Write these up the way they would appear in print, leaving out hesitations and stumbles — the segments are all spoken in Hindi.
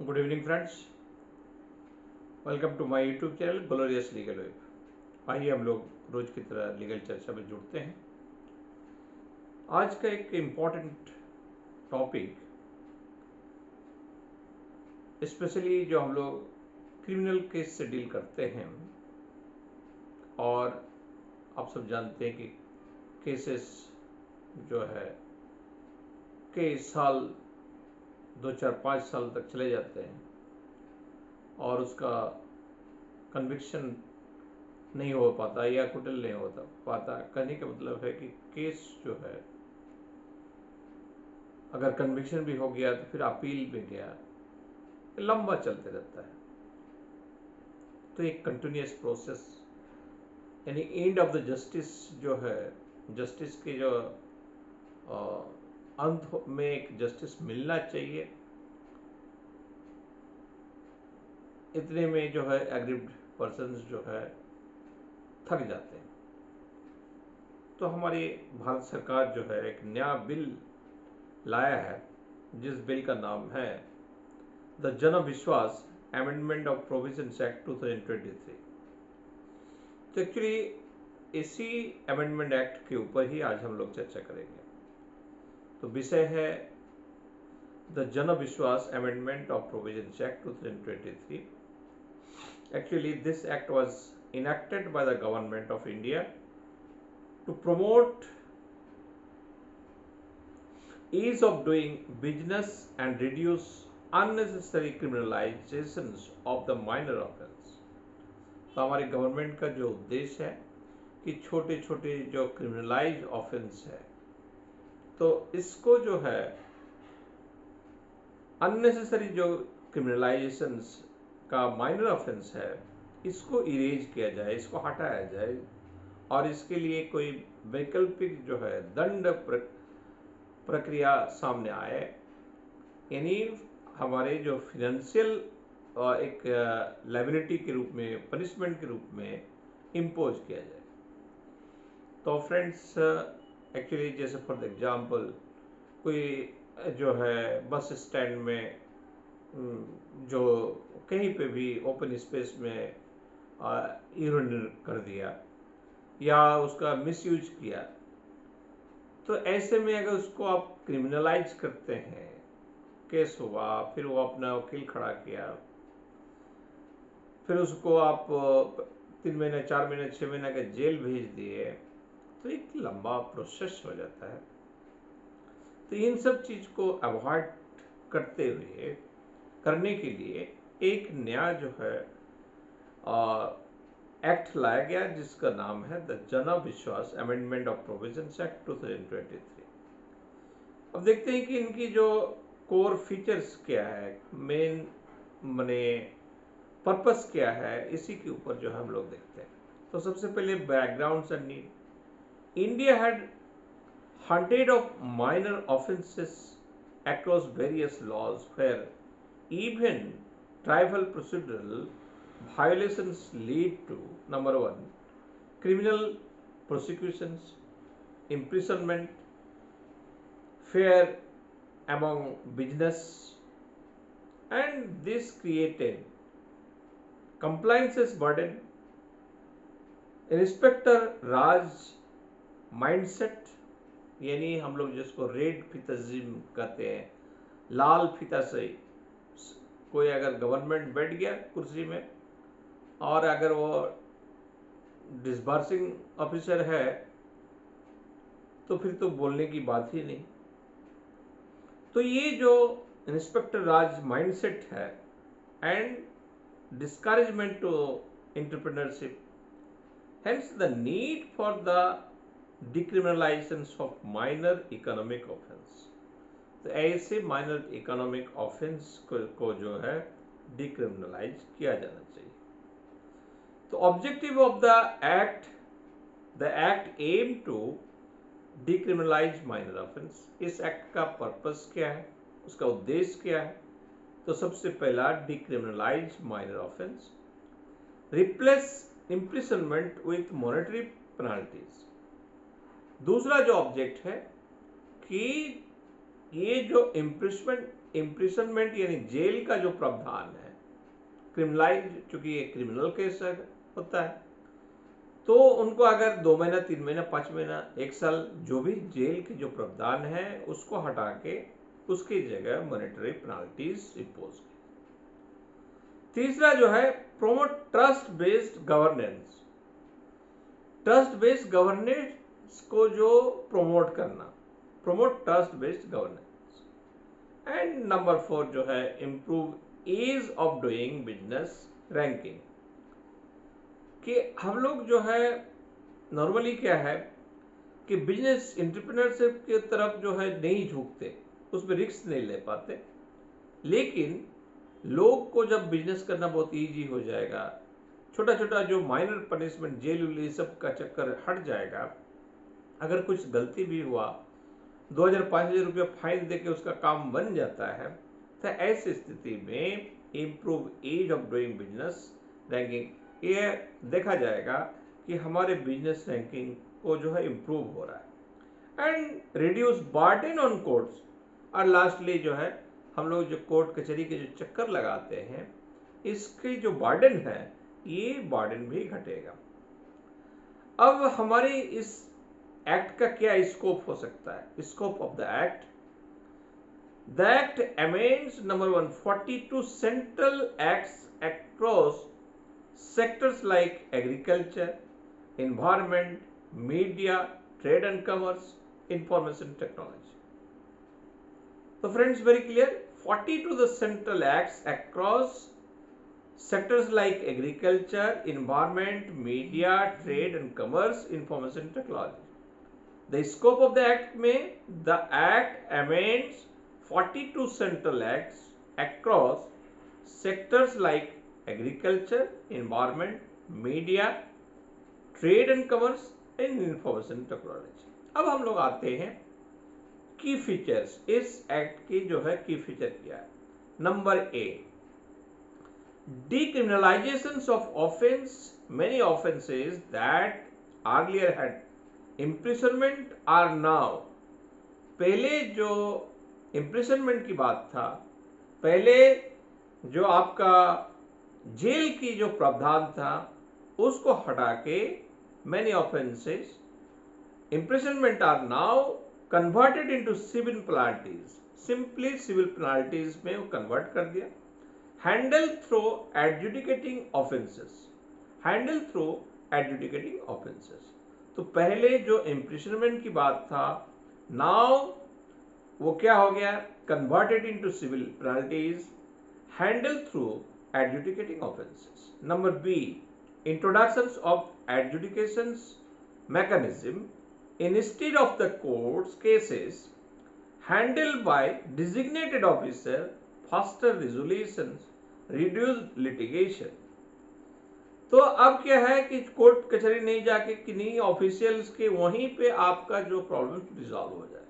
Good evening friends, welcome to my YouTube channel glorious legal web. आइए हम लोग रोज की तरह लीगल चर्चा में जुड़ते हैं। आज का एक इम्पॉर्टेंट टॉपिक, स्पेशली जो हम लोग क्रिमिनल केस से डील करते हैं, और आप सब जानते हैं कि केसेस जो है कई साल 2 4 5 साल तक चले जाते हैं और उसका कन्विक्शन नहीं हो पाता या कुटिल नहीं होता पाता। कहने का मतलब है कि केस जो है अगर कन्विक्शन भी हो गया तो फिर अपील में गया, लंबा चलते रहता है। तो एक कंटिन्यूस प्रोसेस, यानी एंड ऑफ द जस्टिस जो है, जस्टिस के जो अंत में एक जस्टिस मिलना चाहिए, इतने में जो है एग्रीव्ड पर्सन्स जो है थक जाते हैं। तो हमारी भारत सरकार जो है एक नया बिल लाया है, जिस बिल का नाम है द जन विश्वास अमेंडमेंट ऑफ प्रोविजंस एक्ट 2023। तो एक्चुअली इसी अमेंडमेंट एक्ट के ऊपर ही आज हम लोग चर्चा करेंगे। तो विषय है द जन विश्वास amendment of provisions act 2023। Actually this act was enacted by the government of India to promote ease of doing business and reduce unnecessary criminalizations of the minor offense। तो हमारे गवर्नमेंट का जो उद्देश्य है कि छोटे छोटे जो क्रिमिनलाइज ऑफेंस है, तो इसको जो है अननेसेसरी जो क्रिमिनलाइजेशंस का माइनर ऑफेंस है, इसको इरेज किया जाए, इसको हटाया जाए, और इसके लिए कोई वैकल्पिक जो है दंड प्रक्रिया सामने आए। यानी हमारे जो फिनेंशियल एक लायबिलिटी के रूप में, पनिशमेंट के रूप में इम्पोज किया जाए। तो फ्रेंड्स, एक्चुअली जैसे फॉर एग्जांपल कोई जो है बस स्टैंड में जो कहीं पे भी ओपन स्पेस में यूरिन कर दिया या उसका मिसयूज किया, तो ऐसे में अगर उसको आप क्रिमिनलाइज करते हैं, केस हुआ, फिर वो अपना वकील खड़ा किया, फिर उसको आप 3 महीने 4 महीने 6 महीने का जेल भेज दिए, तो एक लंबा प्रोसेस हो जाता है। तो इन सब चीज को अवॉइड करते हुए, करने के लिए एक नया जो है एक्ट लाया गया, जिसका नाम है द जन विश्वास अमेंडमेंट ऑफ प्रोविजंस एक्ट 2023। अब देखते हैं कि इनकी जो कोर फीचर्स क्या है, मेन मने पर्पस क्या है, इसी के ऊपर जो हम लोग देखते हैं। तो सबसे पहले background and need. India had hundred of minor offenses across various laws, where even tribal procedural violations lead to number one, criminal prosecutions, imprisonment, fear among business, and this created compliances burden, inspector raj mindset, यानी हम लोग जिसको रेड फीताजिम कहते हैं, लाल फीता से कोई अगर गवर्नमेंट बैठ गया कुर्सी में, और अगर वो डिस्बर्सिंग ऑफिसर है तो फिर तो बोलने की बात ही नहीं। तो ये जो इंस्पेक्टर राज माइंडसेट है, and discouragement to entrepreneurship, hence the need for the decriminalization of minor economic offense। तो ऐसे माइनर इकोनॉमिक ऑफेंस को जो है डिक्रिमिनलाइज किया जाना चाहिए। तो objective of the act aim to decriminalise minor offence. इस एक्ट का पर्पस क्या है, उसका उद्देश्य क्या है? तो सबसे पहला, decriminalise minor offence, replace imprisonment with monetary penalties। दूसरा जो ऑब्जेक्ट है कि ये जो इम्प्रिजनमेंट यानी जेल का जो प्रावधान है, क्रिमिनलाइज, चूंकि ये क्रिमिनल केस होता है, तो उनको अगर 2 महीना, 3 महीना, 5 महीना, 1 साल, जो भी जेल के जो प्रावधान है उसको हटा के उसकी जगह मॉनेटरी पेनल्टीज इम्पोज की। तीसरा जो है, promote trust based governance. Trust based governance को जो प्रमोट करना, promote trust based governance. And number 4 जो है, improve ease of doing business ranking. कि हम लोग जो है नॉर्मली क्या है कि बिजनेस एंटरप्रेन्योरशिप की तरफ जो है नहीं झुकते, उसमें रिस्क नहीं ले पाते। लेकिन लोग को जब बिजनेस करना बहुत इजी हो जाएगा, छोटा छोटा जो माइनर पनिशमेंट, जेल उल सब का चक्कर हट जाएगा, अगर कुछ गलती भी हुआ 2000-5000 रुपया फाइन देके उसका काम बन जाता है, तो ऐसी स्थिति में improve ease of doing business ranking, ये देखा जाएगा कि हमारे बिजनेस रैंकिंग को जो है इम्प्रूव हो रहा है। And reduce burden on courts. और लास्टली जो है, हम लोग जो कोर्ट कचहरी के जो चक्कर लगाते हैं, इसकी जो बर्डन है, ये बर्डन भी घटेगा। अब हमारे इस एक्ट का क्या स्कोप हो सकता है? Scope of the act, the act amends number 142 central acts across sectors like agriculture, environment, media, trade and commerce, information technology. So friends, very clear, 42 the central acts across sectors like agriculture, environment, media, trade and commerce, information technology. The scope of the act में, the act amends 42 central acts across sectors like agriculture, environment, media, trade and commerce and information technology. अब हम लोग आते हैं की फीचर्स। इस एक्ट की जो है की फीचर क्या है? Number A, decriminalizations of offense, many offenses that earlier had imprisonment are now, पहले जो imprisonment की बात था, पहले जो आपका जेल की जो प्रावधान था उसको हटा के many offenses imprisonment are now converted into civil penalties, simply civil penalties में वो convert कर दिया। handle through adjudicating offenses, handle through adjudicating offenses, तो पहले जो imprisonment की बात था, now वो क्या हो गया? converted into civil penalties, handle through adjudicating offenses. Number B, introductions of adjudications mechanism instead of the court's cases handled by designated officer, faster resolutions, reduced litigation. तो अब क्या है कि कोर्ट कचहरी नहीं जाके किन्हीं ऑफिशियल्स के वहीं पे आपका जो प्रॉब्लम रिजॉल्व हो जाए।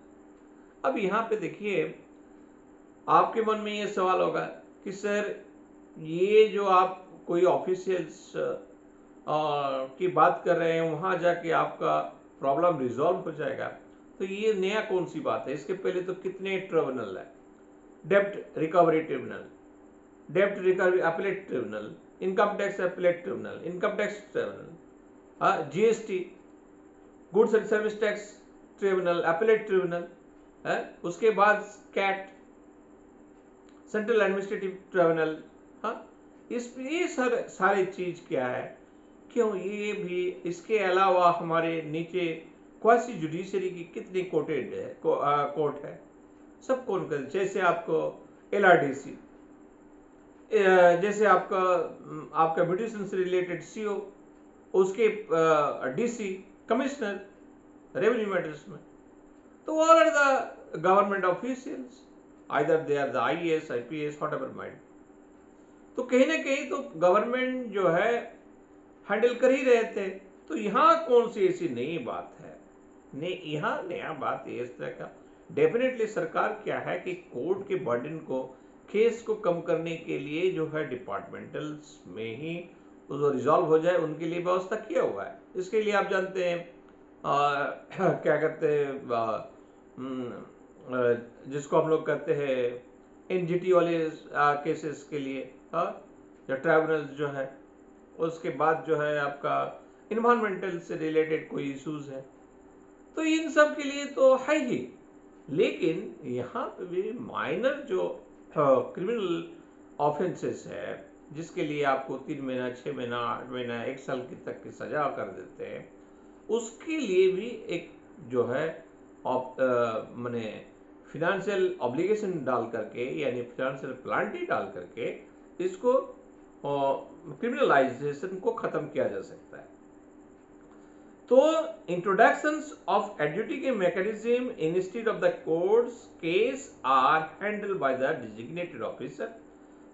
अब यहाँ पे देखिए, आपके मन में ये सवाल होगा कि सर ये जो आप कोई ऑफिशियल्स की बात कर रहे हैं, वहां जाके आपका प्रॉब्लम रिजॉल्व हो जाएगा, तो ये नया कौन सी बात है? इसके पहले तो कितने ट्रिब्यूनल है, डेब्ट रिकवरी ट्रिब्यूनल, डेब्ट recovery appellate tribunal, income tax appellate tribunal, income tax tribunal, GST goods and service tax tribunal, appellate tribunal, उसके बाद कैट सेंट्रल एडमिनिस्ट्रेटिव ट्रिब्यूनल। ये सारी चीज क्या है? क्यों ये भी, इसके अलावा हमारे नीचे क्वासी जुडिशरी की कितनी कोटेड है, कोर्ट है, सब कौन कर, जैसे आपको एलआरडीसी, जैसे आपका ब्यूटिशियन से रिलेटेड सीओ, उसके डीसी, कमिश्नर रेवेन्यू मैटर्स में, तो all are the government officials, either they are the IAS, IPS, whatever might. तो कहीं ना कहीं तो गवर्नमेंट जो है हैंडल कर ही रहे थे। तो यहाँ कौन सी ऐसी नई बात है? यहाँ नया बात ये इस तरह का, डेफिनेटली सरकार क्या है कि कोर्ट के बर्डन को, केस को कम करने के लिए जो है डिपार्टमेंटल्स में ही वो रिजॉल्व हो जाए, उनके लिए व्यवस्था किया हुआ है। इसके लिए आप जानते हैं क्या कहते हैं, जिसको हम लोग कहते हैं एनजीटी वाले केसेस के लिए, या ट्राइब्यूनल जो है, उसके बाद जो है आपका इन्वायरमेंटल से रिलेटेड कोई इश्यूज है, तो इन सब के लिए तो है ही। लेकिन यहाँ पे भी माइनर जो क्रिमिनल ऑफेंसेस है, जिसके लिए आपको 3 महीना, 6 महीना, 8 महीना, 1 साल की तक की सजा कर देते हैं, उसके लिए भी एक जो है माने फिनेंशियल ऑब्लिगेशन डाल करके, यानी फिनेंशियल पेनल्टी डाल करके इसको क्रिमिनलाइजेशन को खत्म किया जा सकता है। तो introductions of adjudication mechanism instead of the courts cases are handled by the designated officer,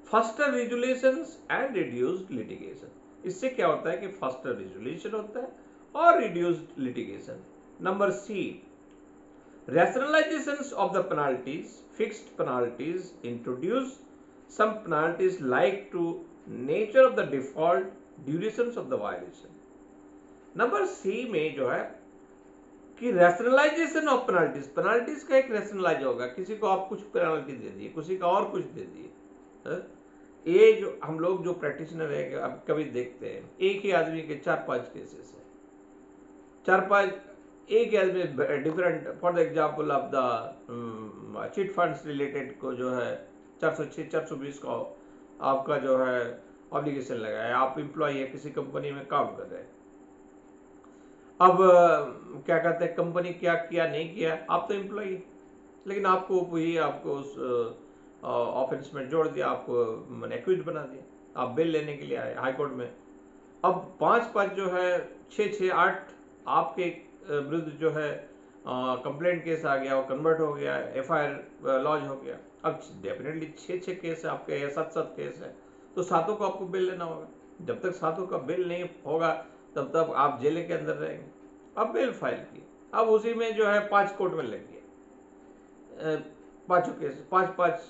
faster resolutions and reduced litigation. इससे क्या होता है कि फास्टर रिजोल्यूशन होता है और reduced litigation. Number C, rationalizations of the penalties, fixed penalties, introduce some penalties like to nature of the default, durations of the violation। Number C में जो है कि रैशनलाइजेशन ऑफ पेनल्टीज, पेनल्टीज का एक रैशनलाइज होगा, किसी को आप कुछ पेनल्टी दे दिए, किसी का और कुछ दे दिए। ये जो हम लोग जो प्रैक्टिशनर है, अब कभी देखते हैं एक ही आदमी के 4-5 केसेस है, 4-5 एक आदमी different, for the example of the chit funds related को जो है 406, 420 का आपका जो है ऑब्लिगेशन लगा है। आप एम्प्लॉय है, किसी कंपनी में काम कर रहे हैं, अब क्या कहते हैं, कंपनी क्या किया नहीं किया, आप तो एम्प्लॉय है, लेकिन आपको वही आपको उस ऑफेंस में जोड़ दिया, आपको एक्यूज बना दिया, आप बिल लेने के लिए आए हाई कोर्ट में। अब 5-5 जो है, 6-6, 8 आपके विरुद्ध जो है कंप्लेंट केस आ गया, वो कन्वर्ट हो गया, FIR लॉन्च हो गया। अब डेफिनेटली 6-6 केस है आपके, या 7-7 केस है, तो 7 को आपको बिल लेना होगा। जब तक 7 का बिल नहीं होगा तब तक आप जेल के अंदर रहेंगे। अब बिल फाइल की, अब उसी में जो है 5 कोर्ट में लग गया, 5 केस, 5-5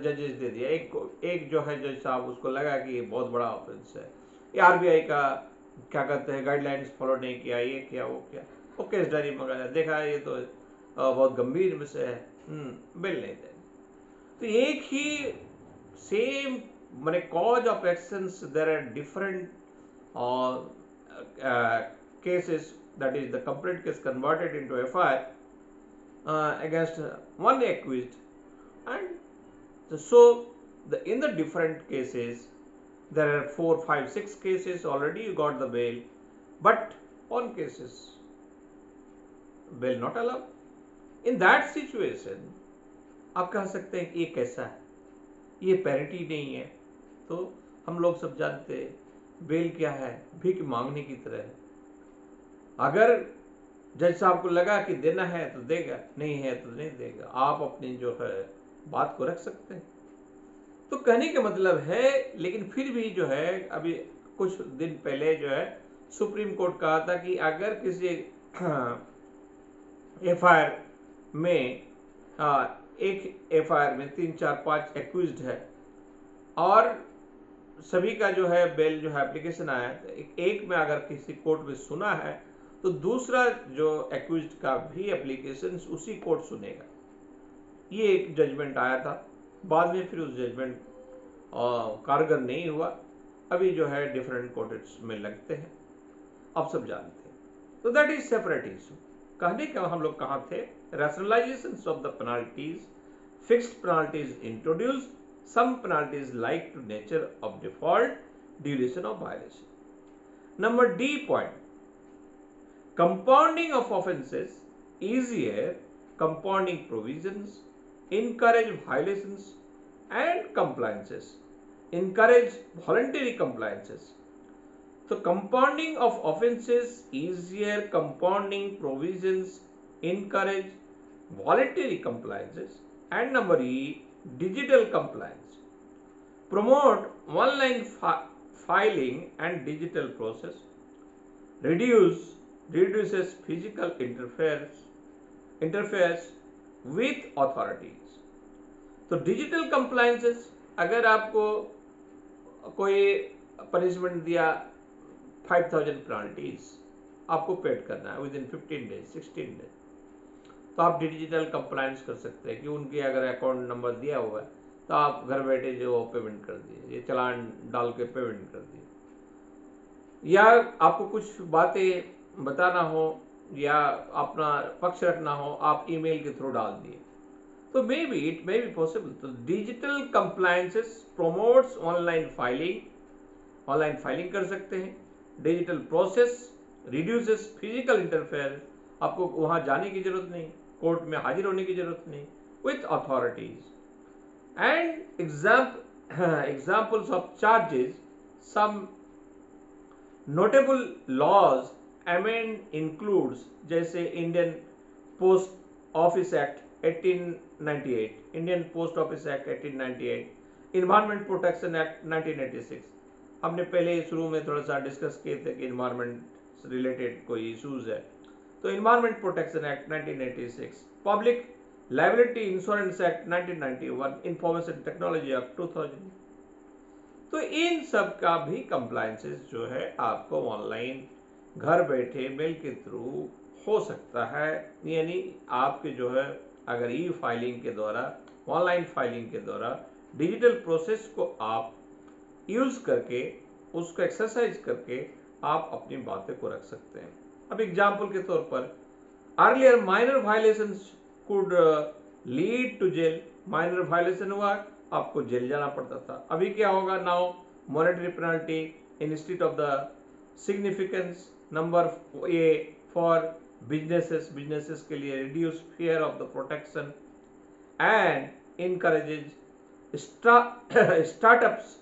जजेस दे दिया। एक जो है जज साहब, उसको लगा कि ये बहुत बड़ा ऑफेंस है, ये RBI का क्या कहते हैं गाइडलाइंस फॉलो नहीं किया, ये किया वो किया, वो केस डायरी मंगाया, देखा ये तो बहुत गंभीर विषय है, बिल नहीं देंगे। तो एक ही सेम माने cause of actions, there are different cases, that is the complaint case converted into FIR against one accused, and so in the different cases there are 4, 5, 6 cases, already you got the bail, but on cases bail not allowed। in that situation आप कह सकते हैं कि ये कैसा है, ये पैरिटी नहीं है। तो हम लोग सब जानते हैं बेल क्या है, भीख मांगने की तरह है। अगर जज साहब को लगा कि देना है तो देगा, नहीं है तो नहीं देगा, आप अपनी जो है बात को रख सकते हैं। तो कहने का मतलब है, लेकिन फिर भी जो है अभी कुछ दिन पहले जो है सुप्रीम कोर्ट कहा था कि अगर किसी FIR में एक FIR में 3, 4, 5 एक्यूज्ड है और सभी का जो है बेल जो है एप्लीकेशन आया है, एक में अगर किसी कोर्ट में सुना है तो दूसरा जो एक्यूज्ड का भी एप्लीकेशन उसी कोर्ट सुनेगा। ये एक जजमेंट आया था, बाद में फिर उस जजमेंट कारगर नहीं हुआ। अभी जो है डिफरेंट कोर्ट्स में लगते हैं, आप सब जानते हैं। तो दैट इज सेपरेट इशू। कहने का हम लोग कहाँ थे, rationalisation of the penalties, fixed penalties introduce, some penalties like to nature of default, duration of violation. Number D point, compounding of offenses, easier compounding provisions, encourage violations and compliances, encourage voluntary compliances। So compounding of offenses, easier compounding provisions, encourage voluntary compliances, and number E, digital compliance, promote online filing and digital process, reduces physical interference with authorities। तो डिजिटल कंप्लायंसेस, अगर आपको कोई पनिशमेंट दिया 5000 पेनल्टीज आपको पेड करना है विद इन 15 डेज, 16 डेज, तो आप डिजिटल कंप्लायंस कर सकते हैं कि उनके अगर अकाउंट नंबर दिया हुआ है तो आप घर बैठे जो पेमेंट कर दिए, ये चालान डाल के पेमेंट कर दिए। या आपको कुछ बातें बताना हो या अपना पक्ष रखना हो, आप ईमेल के थ्रू डाल दिए, तो may be it may be possible. तो digital compliances promotes online filing कर सकते हैं। Digital process reduces physical interfere, आपको वहां जाने की जरूरत नहीं, कोर्ट में हाजिर होने की जरूरत नहीं with authorities. And examples of charges, some notable laws amend includes, जैसे Indian post office act 1898, Indian post office act 1898, environment protection act 1986। हमने पहले शुरू में थोड़ा सा डिस्कस किए थे कि इन्वायरमेंट से रिलेटेड कोई इश्यूज है, तो environment protection act 1986, public liability insurance act 1991, information technology act 2000। तो इन सब का भी कंप्लायंसेस जो है आपको ऑनलाइन घर बैठे मेल के थ्रू हो सकता है। यानी आपके जो है अगर ई फाइलिंग के द्वारा, ऑनलाइन फाइलिंग के द्वारा डिजिटल प्रोसेस को आप यूज करके, उसको एक्सरसाइज करके आप अपनी बातें को रख सकते हैं। अब एग्जाम्पल के तौर पर, earlier minor violations could lead to jail, minor violation हुआ आपको जेल जाना पड़ता था। अभी क्या होगा, now monetary penalty instead of the significance number A for businesses के लिए reduce fear of the protection and encourages startups